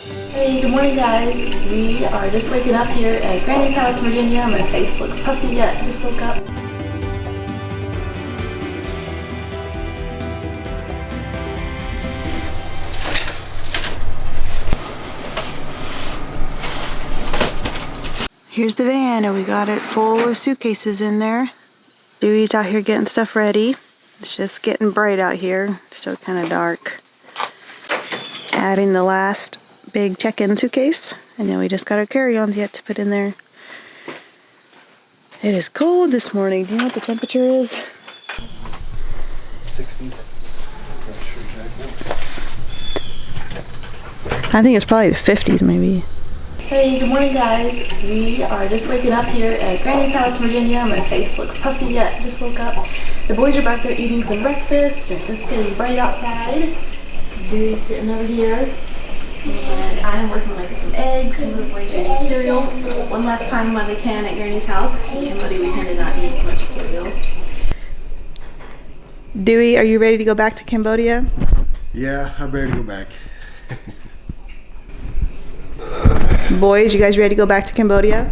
Hey, good morning guys. We are just waking up here at Granny's house in Virginia. My face looks puffy yet. Just woke up. Here's the van and we got it full of suitcases in there. Dewey's out here getting stuff ready. It's just getting bright out here. Still kind of dark. Adding the last big check-in suitcase, and then we just got our carry-ons yet to put in there. It is cold this morning. Do you know what the temperature is? 60s. Not sure exactly. I think it's probably the 50s maybe. Hey, good morning guys. We are just waking up here at Granny's house in Virginia. My face looks puffy yet. Just woke up. The boys are back there eating some breakfast. It's just getting bright outside. Dewey's sitting over here. And I'm working on making some eggs. Some of the boys are eating cereal. One last time while they can at Granny's house. In Cambodia we tend to not eat much cereal. Dewey, are you ready to go back to Cambodia? Yeah, I'm ready to go back. Boys, you guys ready to go back to Cambodia?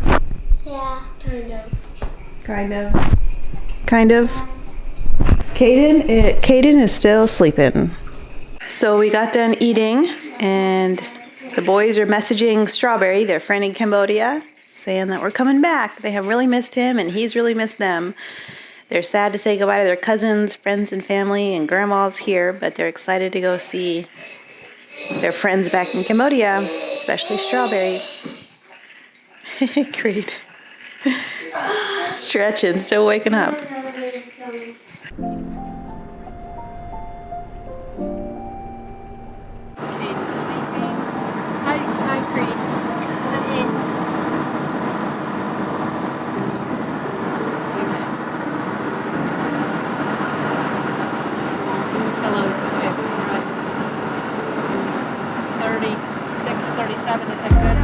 Yeah, kind of. Kind of. Kind of. Caden is still sleeping. So we got done eating and the boys are messaging Strawberry, their friend in Cambodia, saying that we're coming back. They have really missed him and he's really missed them. They're sad to say goodbye to their cousins, friends and family, and grandma's here, but they're excited to go see their friends back in Cambodia, especially Strawberry. Great. Stretching, still waking up. Caden's sleeping. Hi, Creed. Okay. These pillows, okay. We're at 36, 37, is that good?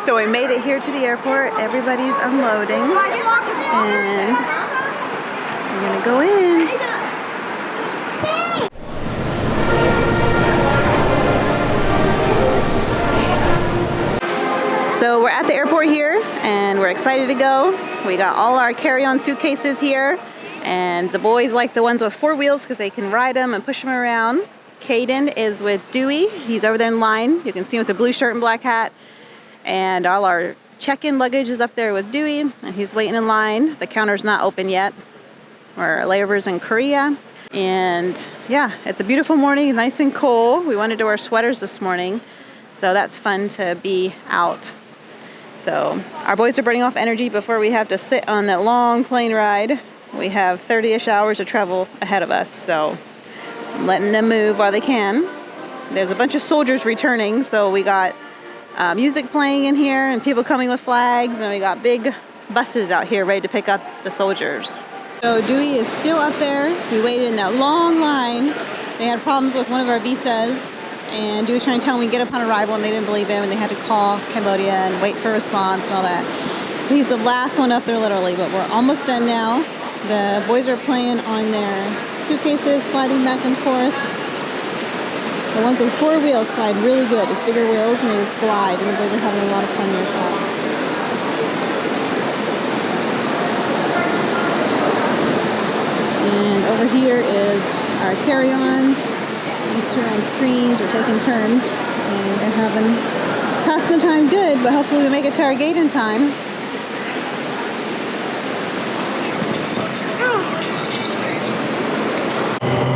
So we made it here to the airport. Everybody's unloading. And we're gonna go in. So we're at the airport here and we're excited to go. We got all our carry-on suitcases here and the boys like the ones with 4 wheels because they can ride them and push them around. Caden is with Dewey. He's over there in line. You can see him with the blue shirt and black hat. And all our check-in luggage is up there with Dewey, and he's waiting in line. The counter's not open yet. Our layovers in Korea. And yeah, it's a beautiful morning, nice and cool. We wanted to wear sweaters this morning, so that's fun to be out. So our boys are burning off energy before we have to sit on that long plane ride. We have 30-ish hours of travel ahead of us, so I'm letting them move while they can. There's a bunch of soldiers returning, so we got music playing in here and people coming with flags, and we got big buses out here ready to pick up the soldiers. So Dewey is still up there. We waited in that long line. They had problems with one of our visas and Dewey was trying to tell them we get up on arrival and they didn't believe him and they had to call Cambodia and wait for a response and all that. So he's the last one up there literally, but we're almost done now. The boys are playing on their suitcases, sliding back and forth. The ones with 4 wheels slide really good. It's bigger wheels and they just glide, and the boys are having a lot of fun with that. And over here is our carry-ons. These are on screens. We're taking turns and they're passing the time good, but hopefully we make it to our gate in time.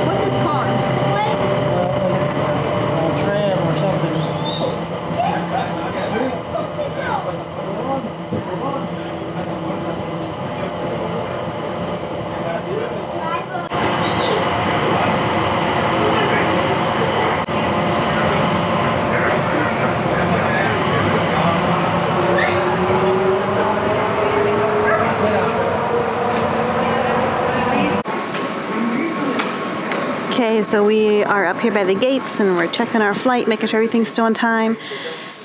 What's this called? Tram or something. Okay, so we are up here by the gates and we're checking our flight, making sure everything's still on time.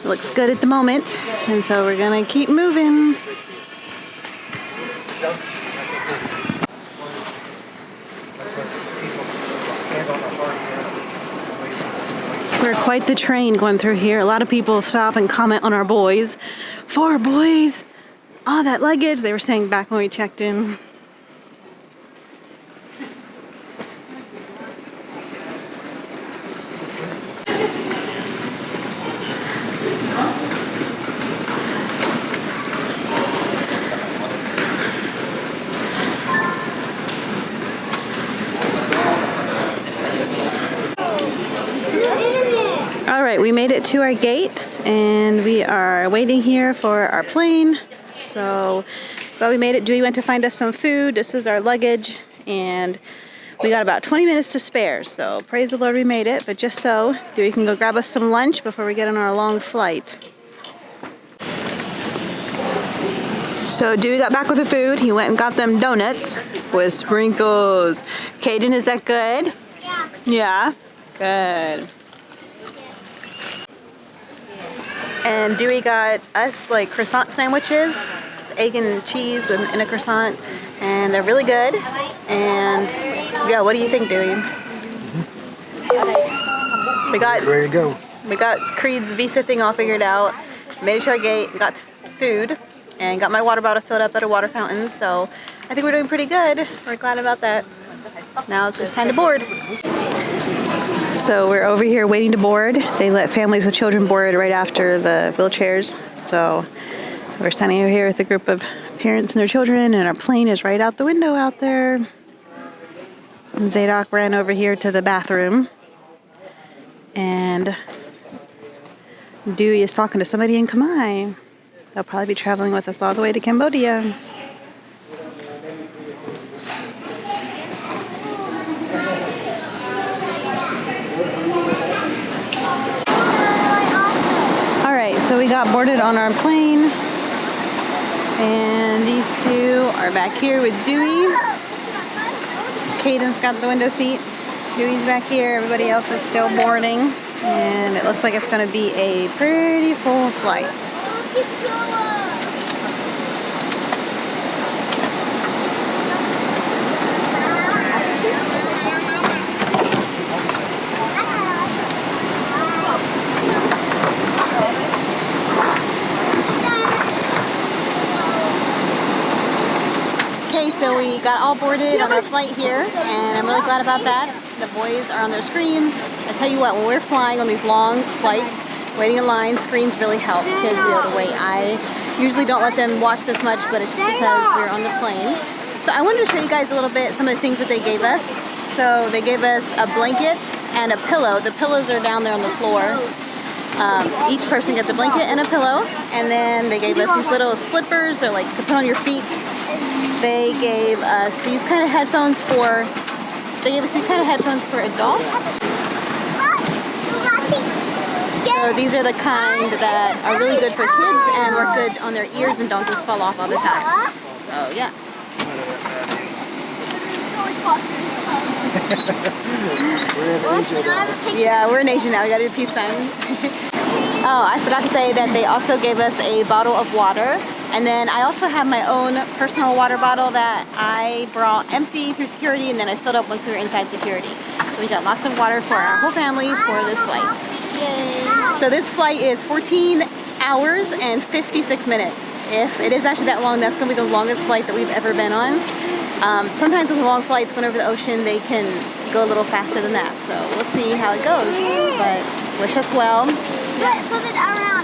It looks good at the moment, and so we're gonna keep moving. We're quite the train going through here. A lot of people stop and comment on our boys. 4 boys! Oh, that luggage, they were saying back when we checked in. All right, we made it to our gate and we are waiting here for our plane. So glad we made it. Dewey went to find us some food. This is our luggage and we got about 20 minutes to spare. So praise the Lord we made it, but just so Dewey can go grab us some lunch before we get on our long flight. So Dewey got back with the food. He went and got them donuts with sprinkles. Caden, is that good? Yeah. Yeah? Good. And Dewey got us like croissant sandwiches, egg and cheese in a croissant, and they're really good. And yeah, what do you think, Dewey? We got Ready to go. We got Creed's visa thing all figured out. Made it to our gate, got food, and got my water bottle filled up at a water fountain. So I think we're doing pretty good. We're glad about that. Now it's just time to board. So we're over here waiting to board. They let families with children board right after the wheelchairs. So we're standing over here with a group of parents and their children, and our plane is right out the window out there. And Zadok ran over here to the bathroom. And Dewey is talking to somebody in Khmer. They'll probably be traveling with us all the way to Cambodia. So we got boarded on our plane, and these two are back here with Dewey. Caden's got the window seat. Dewey's back here. Everybody else is still boarding, and it looks like it's going to be a pretty full flight. So we got all boarded on our flight here, and I'm really glad about that. The boys are on their screens. I tell you what, when we're flying on these long flights, waiting in line, screens really help kids be able to wait. I usually don't let them watch this much, but it's just because we're on the plane. So I wanted to show you guys a little bit some of the things that they gave us. So they gave us a blanket and a pillow. The pillows are down there on the floor. Each person gets a blanket and a pillow, and then they gave us these little slippers. They're like to put on your feet. They gave us these kind of headphones for adults. So these are the kind that are really good for kids and work good on their ears and don't just fall off all the time. So yeah. Yeah, we're in Asia now. We gotta do peace sign. Oh, I forgot to say that they also gave us a bottle of water. And then I also have my own personal water bottle that I brought empty through security, and then I filled up once we were inside security. So we got lots of water for our whole family for this flight. Yay! So this flight is 14 hours and 56 minutes. If it is actually that long, that's going to be the longest flight that we've ever been on. Sometimes with long flights going over the ocean, they can go a little faster than that. So we'll see how it goes. But wish us well.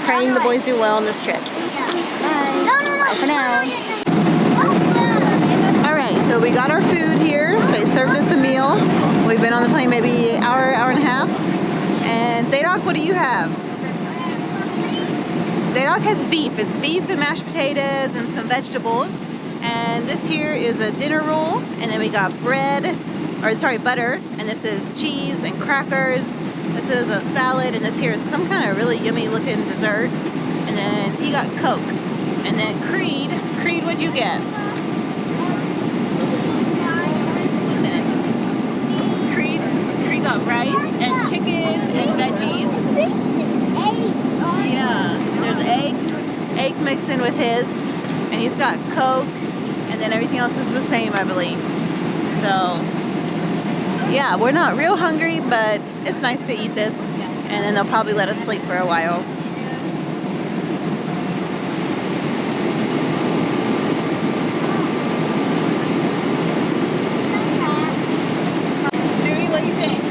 Praying the boys do well on this trip. Bye. Bye for now. Alright, so we got our food here. They served us a meal. We've been on the plane maybe an hour, hour and a half. And Zadok, what do you have? Zadok has beef. It's beef and mashed potatoes and some vegetables. And this here is a dinner roll. And then we got butter. And this is cheese and crackers. This is a salad. And this here is some kind of really yummy looking dessert. And then he got Coke. And then Creed, what'd you get? Just 1 minute. Creed got rice and chicken and veggies. Yeah, there's eggs mixed in with his, and he's got Coke, and then everything else is the same, I believe. So, yeah, we're not real hungry, but it's nice to eat this. and then they'll probably let us sleep for a while. Dewey, what do you think?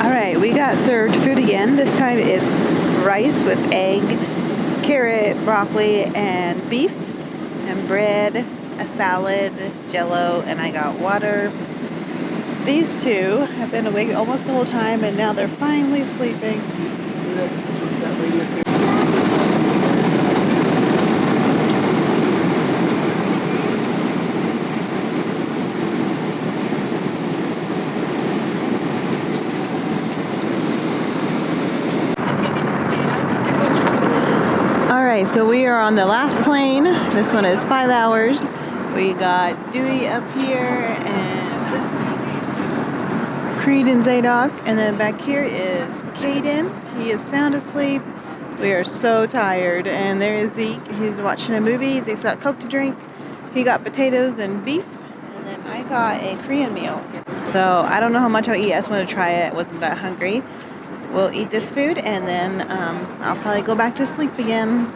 Alright, we got served food again. This time it's rice with egg, carrot, broccoli, and beef, and bread, a salad, jello, and I got water. These two have been awake almost the whole time, and now they're finally sleeping. See that lady up there? Alright, so we are on the last plane. This one is 5 hours. We got Dewey up here and Creed and Zadok. And then back here is Caden. He is sound asleep. We are so tired. And there is Zeke. He's watching a movie. Zeke's got Coke to drink. He got potatoes and beef. And then I got a Korean meal. So I don't know how much I'll eat. I just want to try it. I wasn't that hungry. We'll eat this food and then I'll probably go back to sleep again.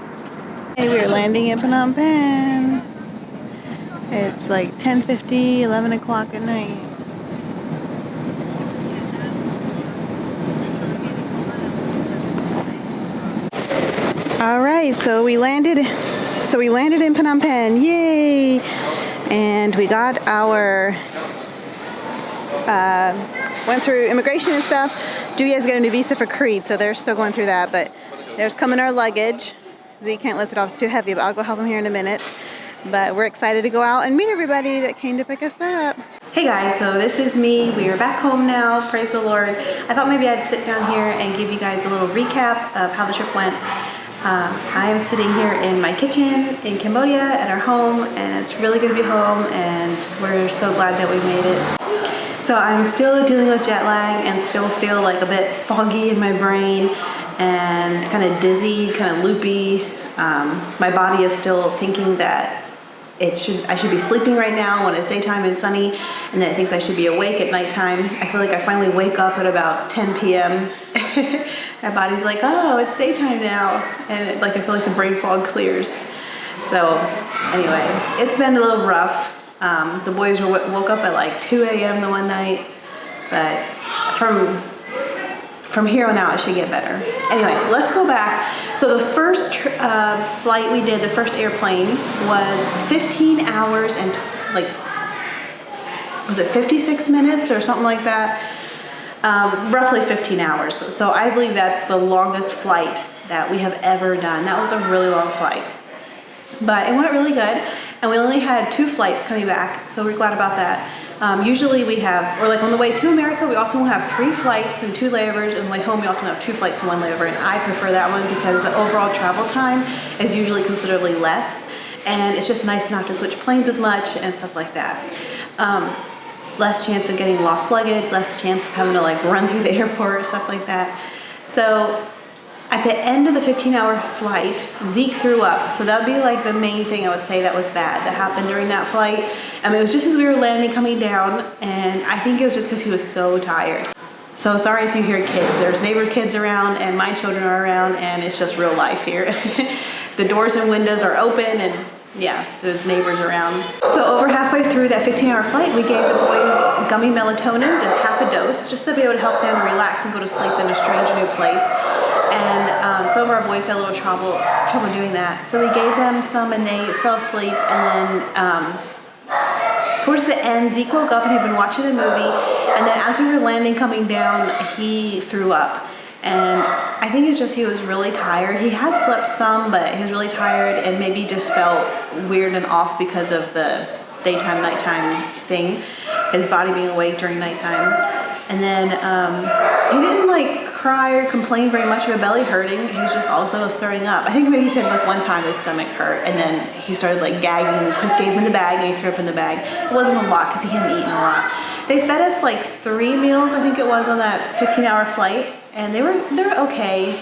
Hey, we're landing in Phnom Penh. It's like 10:50, 11 o'clock at night. All right, so we landed in Phnom Penh. Yay! And we got our went through immigration and stuff. Dewey has got a new visa for Creed, so they're still going through that, but there's coming our luggage. They can't lift it off, it's too heavy, but I'll go help him here in a minute. But we're excited to go out and meet everybody that came to pick us up. Hey guys, so this is me. We are back home now, praise the Lord. I thought maybe I'd sit down here and give you guys a little recap of how the trip went. I am sitting here in my kitchen in Cambodia at our home, and it's really good to be home, and we're so glad that we made it. So I'm still dealing with jet lag and still feel like a bit foggy in my brain and kind of dizzy, kind of loopy. My body is still thinking that I should be sleeping right now when it's daytime and sunny, and then it thinks I should be awake at nighttime. I feel like I finally wake up at about 10 p.m. My body's like, oh, it's daytime now, and I feel like the brain fog clears. So anyway, it's been a little rough. The boys woke up at like 2 a.m. the one night, but from here on out it should get better. Anyway, let's go back. So the first flight we did, the first airplane, was 15 hours and was it 56 minutes or something like that? Roughly 15 hours. So I believe that's the longest flight that we have ever done. That was a really long flight, but it went really good. And we only had 2 flights coming back, so we're glad about that. Usually we have, or like on the way to America, we often will have 3 flights and 2 layovers, and on the way home we often have 2 flights and 1 layover, and I prefer that one because the overall travel time is usually considerably less, and it's just nice not to switch planes as much and stuff like that. Less chance of getting lost luggage, less chance of having to run through the airport, stuff like that. So at the end of the 15-hour flight, Zeke threw up. So that would be the main thing I would say that was bad that happened during that flight. I mean, it was just as we were landing, coming down, and I think it was just because he was so tired. So sorry if you hear kids. There's neighbor kids around, and my children are around, and it's just real life here. The doors and windows are open, and yeah, there's neighbors around. So over halfway through that 15-hour flight, we gave the boys gummy melatonin, just half a dose, just to be able to help them relax and go to sleep in a strange new place. And some of our boys had a little trouble doing that. So we gave them some and they fell asleep. And then towards the end, Zeke woke up and had been watching a movie. And then as we were landing, coming down, he threw up. And I think it's just he was really tired. He had slept some, but he was really tired and maybe just felt weird and off because of the daytime, nighttime thing. His body being awake during nighttime. And then he didn't cry or complain very much of a belly hurting. He just all of a sudden was throwing up. I think maybe he said one time his stomach hurt, and then he started gagging. Quick gave him the bag and he threw up in the bag. It wasn't a lot because he hadn't eaten a lot. They fed us 3 meals, I think it was, on that 15-hour flight, and they were okay.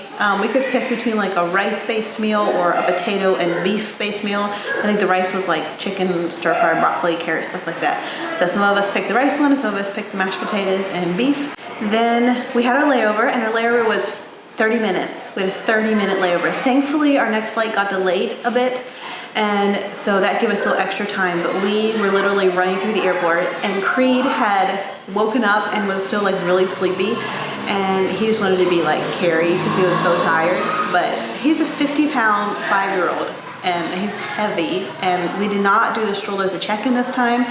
We could pick between like a rice-based meal or a potato and beef-based meal. I think the rice was like chicken, stir-fried broccoli, carrots, stuff like that. So some of us picked the rice one, and some of us picked the mashed potatoes and beef. Then we had our layover, and our layover was 30 minutes. We had a 30-minute layover. Thankfully, our next flight got delayed a bit, and so that gave us a little extra time, but we were literally running through the airport, and Creed had woken up and was still like really sleepy, and he just wanted to be like Carrie because he was so tired. But he's a 50-pound 5-year-old, and he's heavy, and we did not do the stroller as a check-in this time.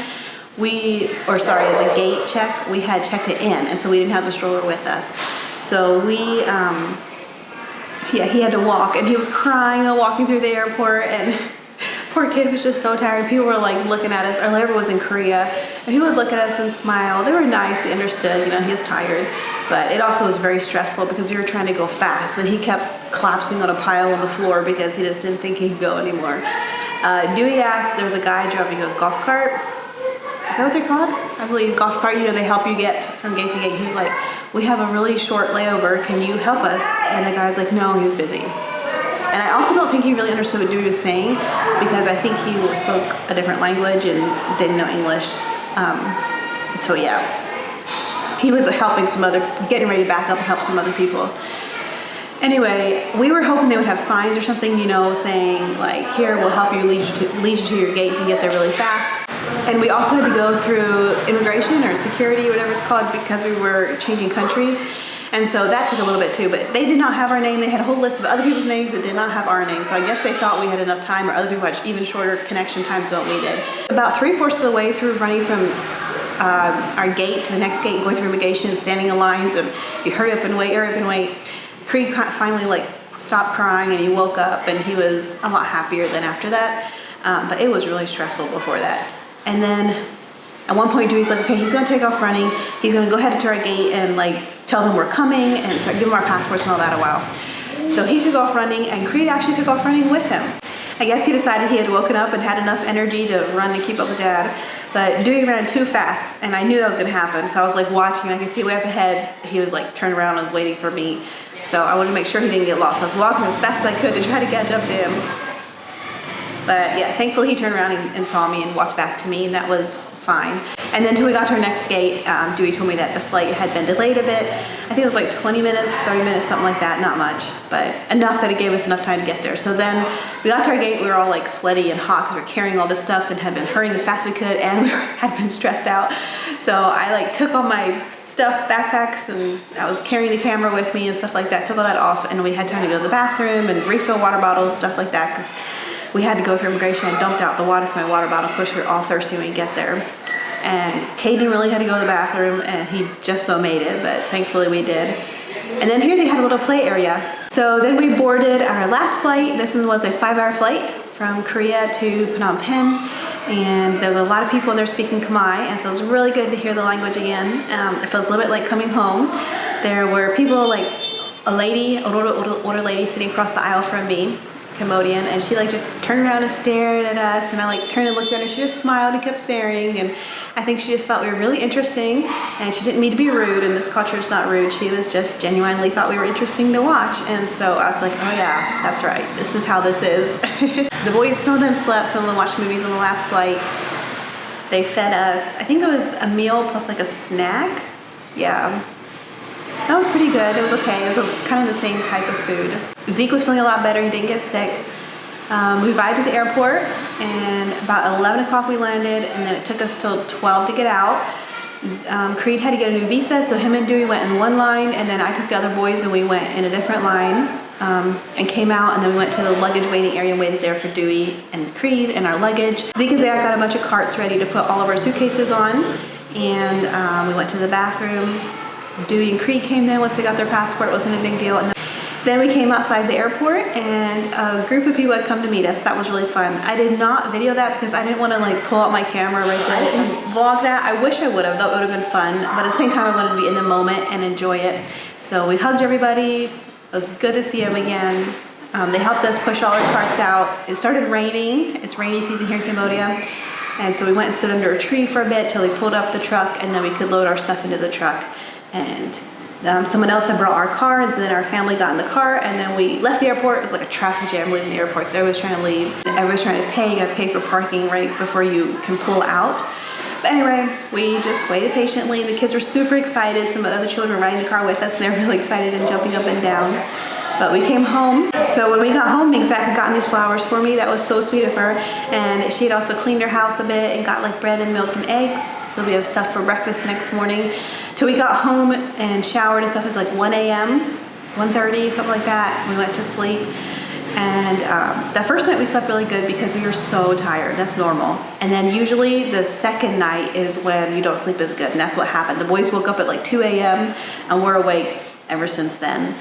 As a gate check, we had checked it in, and so we didn't have the stroller with us. So he had to walk, and he was crying and walking through the airport, and poor kid was just so tired. People were like looking at us. Our layover was in Korea, and he would look at us and smile. They were nice, they understood, he was tired. But it also was very stressful because we were trying to go fast, and he kept collapsing on a pile on the floor because he just didn't think he could go anymore. Dewey asked, there was a guy driving a golf cart. Is that what they're called? I believe golf cart, they help you get from gate to gate. He's like, we have a really short layover, can you help us? And the guy's like, no, he was busy. And I also don't think he really understood what Dewey was saying, because I think he spoke a different language and didn't know English. So yeah, he was helping getting ready to back up and help some other people. Anyway, we were hoping they would have signs or something, saying like, here, we'll help you lead you to your gates and get there really fast. And we also had to go through immigration or security, whatever it's called, because we were changing countries. And so that took a little bit too, but they did not have our name. They had a whole list of other people's names that did not have our name. So I guess they thought we had enough time, or other people had even shorter connection times than what we did. About 3/4 of the way through running from our gate to the next gate, going through immigration, standing in lines, and you hurry up and wait. Creed finally stopped crying, and he woke up, and he was a lot happier than after that. But it was really stressful before that. And then at one point, Dewey's like, okay, he's gonna take off running. He's gonna go head to our gate and tell them we're coming and start giving them our passports and all that a while. So he took off running, and Creed actually took off running with him. I guess he decided he had woken up and had enough energy to run and keep up with Dad. But Dewey ran too fast, and I knew that was gonna happen. So I was watching, and I could see way up ahead, he was turned around and was waiting for me. So I wanted to make sure he didn't get lost. So I was walking as fast as I could to try to catch up to him. But yeah, thankfully he turned around and saw me and walked back to me, and that was fine. And then until we got to our next gate, Dewey told me that the flight had been delayed a bit. I think it was 20 minutes, 30 minutes, something like that, not much, but enough that it gave us enough time to get there. So then we got to our gate, we were all sweaty and hot because we were carrying all this stuff and had been hurrying as fast as we could, and we had been stressed out. So I took all my stuff, backpacks, and I was carrying the camera with me and stuff like that, took all that off, and we had time to go to the bathroom and refill water bottles, stuff like that, because we had to go through immigration. I dumped out the water from my water bottle. Of course, we were all thirsty when we get there. And Caden really had to go to the bathroom, and he just so made it, but thankfully we did. And then here they had a little play area. So then we boarded our last flight. This one was a 5-hour flight from Korea to Phnom Penh. And there was a lot of people there speaking Khmer, and so it was really good to hear the language again. It feels a little bit like coming home. There were people a lady, an older lady sitting across the aisle from me, Cambodian, and she just turned around and stared at us, and I turned and looked at her. She just smiled and kept staring, and I think she just thought we were really interesting, and she didn't mean to be rude, and this culture is not rude. She was just genuinely thought we were interesting to watch, and so I was like, oh yeah, that's right, this is how this is. The boys, some of them slept, some of them watched movies on the last flight. They fed us, I think it was a meal plus a snack. Yeah. That was pretty good. It was okay. It was kind of the same type of food. Zeke was feeling a lot better. He didn't get sick. We arrived at the airport, and about 11 o'clock we landed, and then it took us till 12 to get out. Creed had to get a new visa, so him and Dewey went in one line, and then I took the other boys and we went in a different line, and came out, and then we went to the luggage waiting area and waited there for Dewey and Creed and our luggage. Zeke and Zach got a bunch of carts ready to put all of our suitcases on, and we went to the bathroom. Dewey and Creed came in once they got their passport. It wasn't a big deal. And then we came outside the airport, and a group of people had come to meet us. That was really fun. I did not video that because I didn't want to pull out my camera right there and vlog that. I wish I would have. That would have been fun. But at the same time, I wanted to be in the moment and enjoy it. So we hugged everybody. It was good to see them again. They helped us push all our carts out. It started raining. It's rainy season here in Cambodia. And so we went and stood under a tree for a bit till we pulled up the truck, and then we could load our stuff into the truck. And someone else had brought our car, and so then our family got in the car, and then we left the airport. It was like a traffic jam leaving the airport, so everybody's trying to leave. Everybody's trying to pay. You gotta pay for parking right before you can pull out. But anyway, we just waited patiently. The kids were super excited. Some of the other children were riding the car with us, and they were really excited and jumping up and down. But we came home. So when we got home, Zach had gotten these flowers for me. That was so sweet of her. And she had also cleaned her house a bit and got like bread and milk and eggs. So we have stuff for breakfast next morning. Till we got home and showered and stuff. It was like 1 a.m., 1:30, something like that. We went to sleep. And that first night we slept really good because we were so tired. That's normal. And then usually the second night is when you don't sleep as good, and that's what happened. The boys woke up at like 2 a.m. and we're awake ever since then.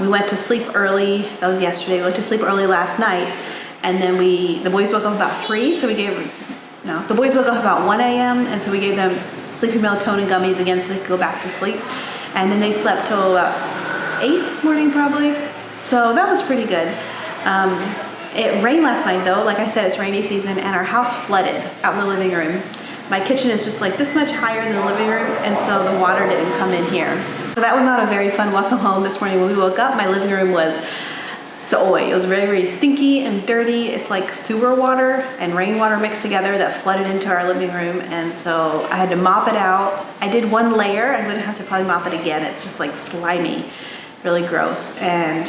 We went to sleep early. That was yesterday. We went to sleep early last night, and then the boys woke up about 3, so we gave them, no, the boys woke up about 1 a.m. and so we gave them sleeping melatonin gummies again so they could go back to sleep. And then they slept till about 8 this morning probably. So that was pretty good. It rained last night though. Like I said, it's rainy season, and our house flooded out in the living room. My kitchen is just like this much higher than the living room, and so the water didn't come in here. So that was not a very fun welcome home this morning. When we woke up, my living room was soy. It was very, very stinky and dirty. It's like sewer water and rainwater mixed together that flooded into our living room, and so I had to mop it out. I did one layer. I'm gonna have to probably mop it again. It's just like slimy, really gross, and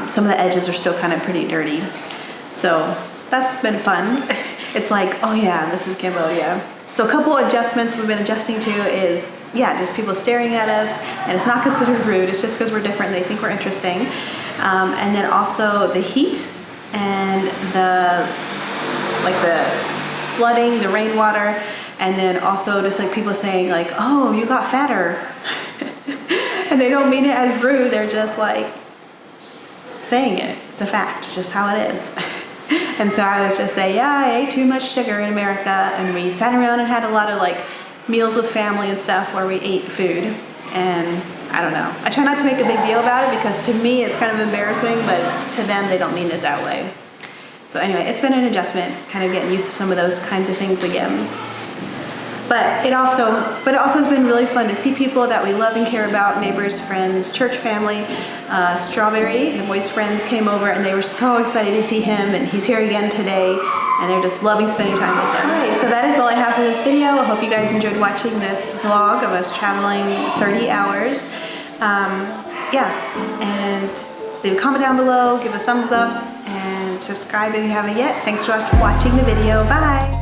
some of the edges are still kind of pretty dirty. So that's been fun. It's like, oh yeah, this is Cambodia. So a couple adjustments we've been adjusting to is, yeah, just people staring at us, and it's not considered rude. It's just because we're different and they think we're interesting. And then also the heat and the flooding, the rainwater, and then also just like people saying like, oh, you got fatter. And they don't mean it as rude. They're just like saying it. It's a fact. It's just how it is. And so I was just saying, yeah, I ate too much sugar in America, and we sat around and had a lot of like meals with family and stuff where we ate food, and I don't know. I try not to make a big deal about it because to me it's kind of embarrassing, but to them they don't mean it that way. So anyway, it's been an adjustment, kind of getting used to some of those kinds of things again. But it also has been really fun to see people that we love and care about, neighbors, friends, church family. Strawberry, the boys' friends, came over and they were so excited to see him, and he's here again today, and they're just loving spending time with them. Alright, so that is all I have for this video. I hope you guys enjoyed watching this vlog of us traveling 30 hours. Yeah, and leave a comment down below, give a thumbs up, and subscribe if you haven't yet. Thanks for watching the video. Bye!